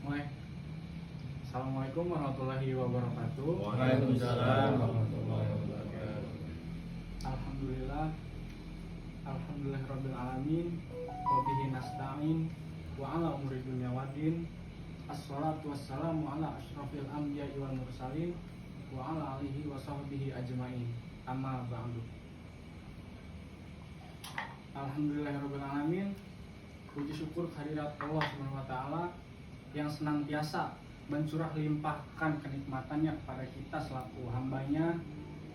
Mulai. Assalamualaikum warahmatullahi wabarakatuh. Waalaikumsalam warahmatullahi wabarakatuh. Alhamdulillah. Alhamdulillahirabbil alamin. Wa bihi nasta'in wa ala umuri dunya waddin. Assalatu wassalamu ala asyrafil anbiya'i wal mursalin wa ala alihi wa sahbihi ajmain. Amma ba'du. Alhamdulillahirabbil alamin. Puji syukur kehadirat Allah Subhanahu wa taala yang senantiasa mencurah limpahkan kenikmatannya kepada kita selaku hambanya,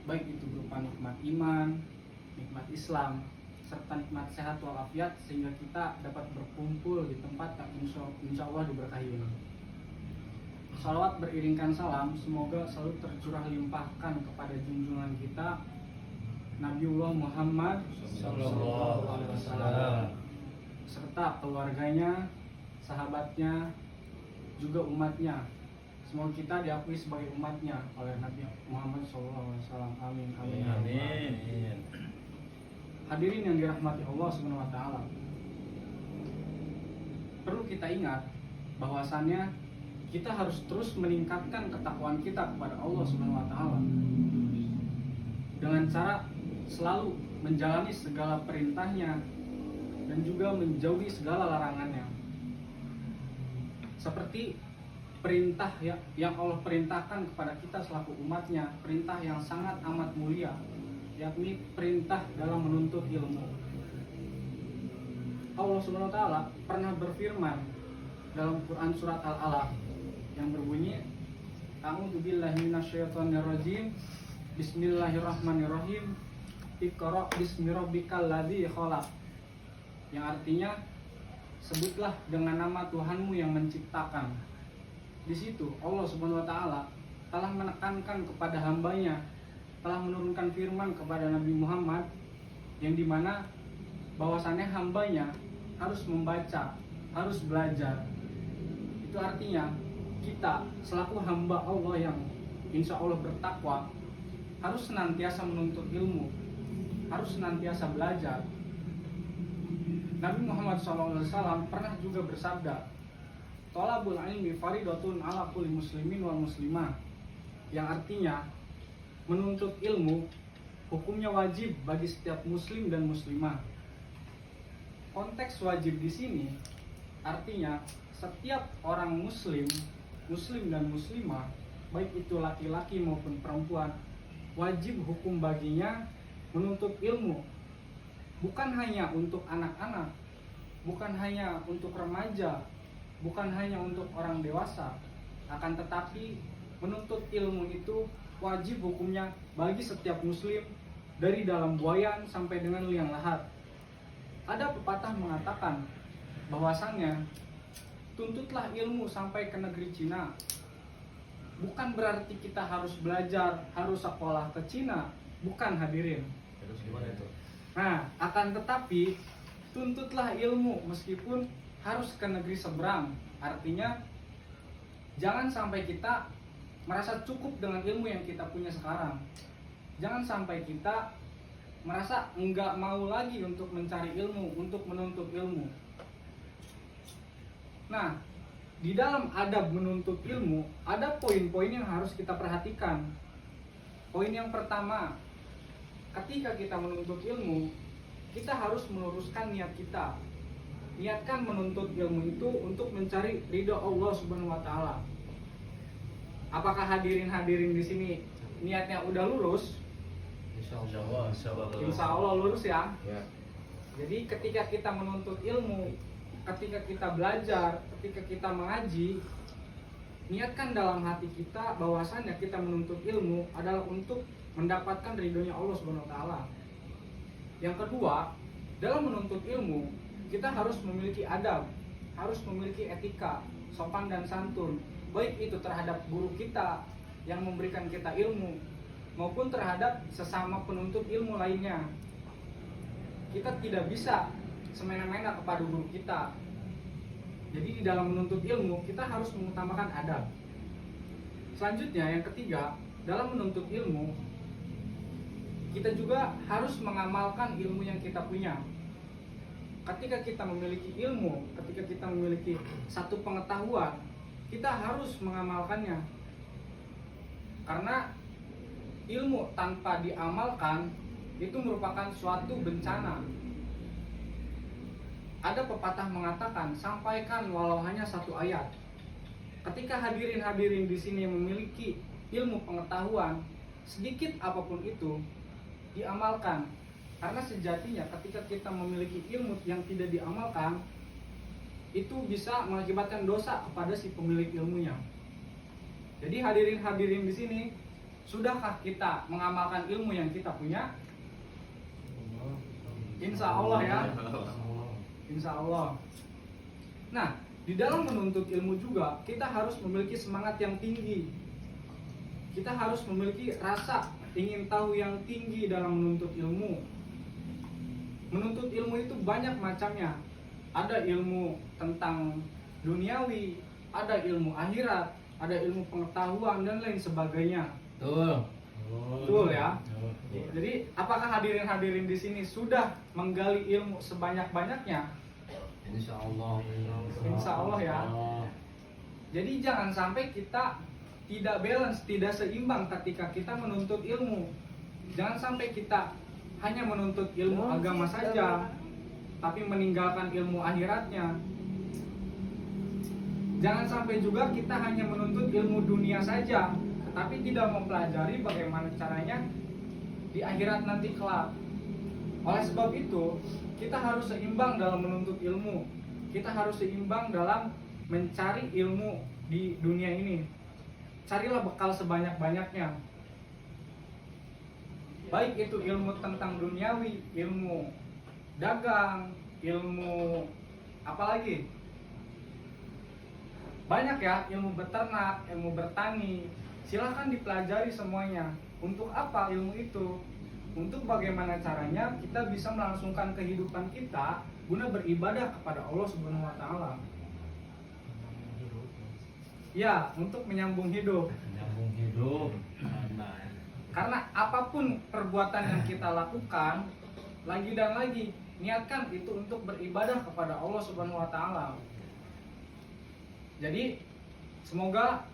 baik itu berupa nikmat iman, nikmat Islam, serta nikmat sehat walafiat, sehingga kita dapat berkumpul di tempat yang insya Allah diberkahi ini. Salawat beriringkan salam semoga selalu tercurah limpahkan kepada junjungan kita Nabiullah Muhammad Sallallahu alaihi wasallam, serta keluarganya, sahabatnya, juga umatnya. Semoga kita diakui sebagai umatnya oleh Nabi Muhammad SAW. Amin. Amin. amin. Hadirin yang dirahmati Allah Subhanahu Wa Taala. Perlu kita ingat bahwasannya kita harus terus meningkatkan ketakwaan kita kepada Allah Subhanahu Wa Taala dengan cara selalu menjalani segala perintahnya dan juga menjauhi segala larangannya. Seperti perintah yang Allah perintahkan kepada kita selaku umatnya, perintah yang sangat amat mulia, yakni perintah dalam menuntut ilmu. Allah Subhanahu wa taala pernah berfirman dalam Quran surat Al-Alaq yang berbunyi, A'udzu billahi minasyaitonir rajim. Bismillahirrahmanirrahim. Iqra bismi rabbikal ladzi khalaq. Yang artinya, sebutlah dengan nama Tuhanmu yang menciptakan. Di situ Allah Subhanahu wa taala telah menekankan kepada hambanya, telah menurunkan firman kepada Nabi Muhammad yang dimana bahwasannya hambanya harus membaca, harus belajar. Itu artinya kita selaku hamba Allah yang insya Allah bertakwa harus senantiasa menuntut ilmu, harus senantiasa belajar. Nabi Muhammad SAW pernah juga bersabda, Thalabul ilmi faridatun ala kulli muslimin wal muslimah, yang artinya menuntut ilmu hukumnya wajib bagi setiap muslim dan muslimah. Konteks wajib di sini artinya setiap orang muslim dan muslimah, baik itu laki-laki maupun perempuan, wajib hukum baginya menuntut ilmu. Bukan hanya untuk anak-anak, bukan hanya untuk remaja, bukan hanya untuk orang dewasa, akan tetapi menuntut ilmu itu wajib hukumnya bagi setiap muslim dari dalam buayan sampai dengan liang lahat. Ada pepatah mengatakan bahwasannya tuntutlah ilmu sampai ke negeri Cina. Bukan berarti kita harus belajar, harus sekolah ke Cina, bukan hadirin. Terus gimana itu? Nah, akan tetapi tuntutlah ilmu meskipun harus ke negeri seberang. Artinya jangan sampai kita merasa cukup dengan ilmu yang kita punya sekarang. Jangan sampai kita merasa enggak mau lagi untuk mencari ilmu, untuk menuntut ilmu. Nah, di dalam adab menuntut ilmu ada poin-poin yang harus kita perhatikan. Poin yang pertama, ketika kita menuntut ilmu, kita harus meluruskan niat kita. Niatkan menuntut ilmu itu untuk mencari ridho Allah Subhanahu wa taala. Apakah hadirin di sini niatnya udah lurus? Insyaallah. Insya Allah lurus ya. Ya. Jadi ketika kita menuntut ilmu, ketika kita belajar, ketika kita mengaji, niatkan dalam hati kita bahwasannya kita menuntut ilmu adalah untuk mendapatkan ridhonya Allah Subhanahu wa taala. Yang kedua, dalam menuntut ilmu, kita harus memiliki adab, harus memiliki etika, sopan dan santun, baik itu terhadap guru kita yang memberikan kita ilmu maupun terhadap sesama penuntut ilmu lainnya. Kita tidak bisa semena-mena kepada guru kita. Jadi di dalam menuntut ilmu kita harus mengutamakan adab. Selanjutnya yang ketiga, dalam menuntut ilmu kita juga harus mengamalkan ilmu yang kita punya. Ketika kita memiliki ilmu, ketika kita memiliki satu pengetahuan, kita harus mengamalkannya. Karena ilmu tanpa diamalkan itu merupakan suatu bencana. Ada pepatah mengatakan, sampaikan walau hanya satu ayat. Ketika hadirin-hadirin di sini memiliki ilmu pengetahuan, sedikit apapun itu diamalkan. Karena sejatinya ketika kita memiliki ilmu yang tidak diamalkan, itu bisa mengakibatkan dosa kepada si pemilik ilmunya. Jadi hadirin-hadirin di sini, sudahkah kita mengamalkan ilmu yang kita punya? Insya Allah ya. Insya Allah. Nah, di dalam menuntut ilmu juga kita harus memiliki semangat yang tinggi. Kita harus memiliki rasa ingin tahu yang tinggi dalam menuntut ilmu. Menuntut ilmu itu banyak macamnya. Ada ilmu tentang duniawi, ada ilmu akhirat, ada ilmu pengetahuan dan lain sebagainya. Betul. Betul ya. Jadi, apakah hadirin-hadirin di sini sudah menggali ilmu sebanyak-banyaknya? Insya Allah. Insya Allah ya. Jadi jangan sampai kita tidak balance, tidak seimbang ketika kita menuntut ilmu. Jangan sampai kita hanya menuntut ilmu agama saja, tapi meninggalkan ilmu akhiratnya. Jangan sampai juga kita hanya menuntut ilmu dunia saja, tetapi tidak mempelajari bagaimana caranya di akhirat nanti kelak. Oleh sebab itu, kita harus seimbang dalam menuntut ilmu. Kita harus seimbang dalam mencari ilmu di dunia ini. Carilah bekal sebanyak-banyaknya. Baik itu ilmu tentang duniawi, ilmu dagang, ilmu apa lagi? Banyak ya, ilmu beternak, ilmu bertani. Silahkan dipelajari semuanya. Untuk apa ilmu itu? Untuk bagaimana caranya kita bisa melangsungkan kehidupan kita guna beribadah kepada Allah Subhanahu wa taala. Ya, untuk menyambung hidup. Menyambung hidup. Karena apapun perbuatan yang kita lakukan, lagi dan lagi niatkan itu untuk beribadah kepada Allah Subhanahu wa taala. Jadi, semoga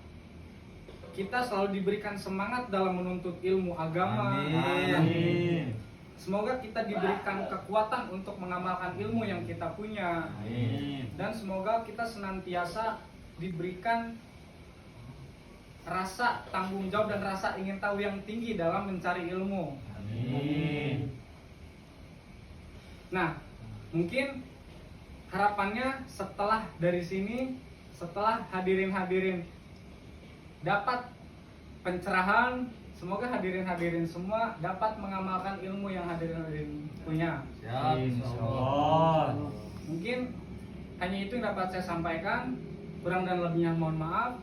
kita selalu diberikan semangat dalam menuntut ilmu agama. Amin. Semoga kita diberikan kekuatan untuk mengamalkan ilmu yang kita punya. Amin. Dan semoga kita senantiasa diberikan rasa tanggung jawab dan rasa ingin tahu yang tinggi dalam mencari ilmu. Amin. Nah, mungkin harapannya setelah dari sini, setelah hadirin-hadirin dapat pencerahan, semoga hadirin-hadirin semua dapat mengamalkan ilmu yang hadirin-hadirin punya. Siap. Insyaallah. Mungkin hanya itu yang dapat saya sampaikan. Kurang dan lebihnya mohon maaf.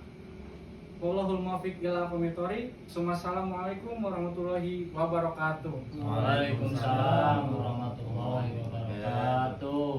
Wallahul muwaffiq ila aqwamit thoriq. Assalamualaikum warahmatullahi wabarakatuh. Waalaikumsalam warahmatullahi wabarakatuh.